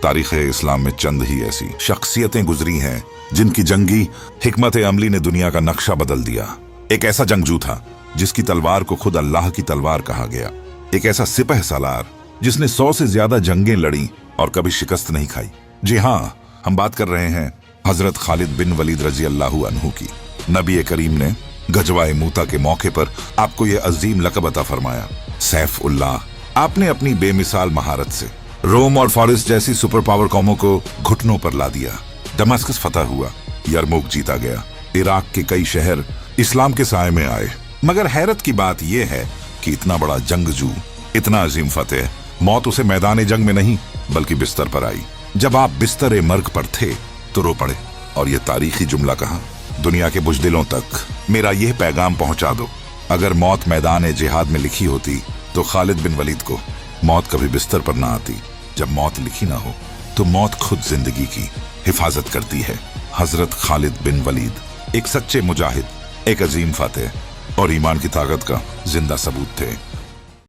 तारीख़ इस्लाम में चंद ही ऐसी शख्सियतें गुजरी हैं जिनकी जंगी हिकमत अमली ने दुनिया का नक्शा बदल दिया। एक ऐसा जंगजू था जिसकी तलवार को खुद अल्लाह की तलवार कहा गया। एक ऐसा सिपह सालार जिसने 100 से ज्यादा जंगें लड़ी और कभी शिकस्त नहीं खाई। जी हाँ, हम बात कर रहे हैं हजरत खालिद बिन वलीद रजी अल्लाहु अन्हु की। नबी करीम ने गजवाए मूता के मौके पर आपको यह अजीम लक़ब अता फरमाया, सैफ उल्लाह। आपने अपनी बेमिसाल महारत से रोम और फारिस जैसी सुपर पावर कौमों को घुटनों पर ला दिया। दमास्कस फतह हुआ, यरमुक जीता गया, इराक के कई शहर इस्लाम के साए में आए। मगर हैरत की बात यह है कि इतना बड़ा जंगजू, इतना अजीम फतेह, मौत उसे मैदान जंग में नहीं बल्कि बिस्तर पर आई। जब आप बिस्तर मर्ग पर थे तो रो पड़े और ये तारीखी जुमला कहा, दुनिया के बुज़दिलों तक मेरा यह पैगाम पहुंचा दो, अगर मौत मैदान जिहाद में लिखी होती तो खालिद बिन वलीद को मौत कभी बिस्तर पर ना आती। जब मौत लिखी ना हो तो मौत खुद जिंदगी की हिफाजत करती है। हजरत खालिद बिन वलीद एक सच्चे मुजाहिद, एक अजीम फतेह और ईमान की ताकत का जिंदा सबूत थे।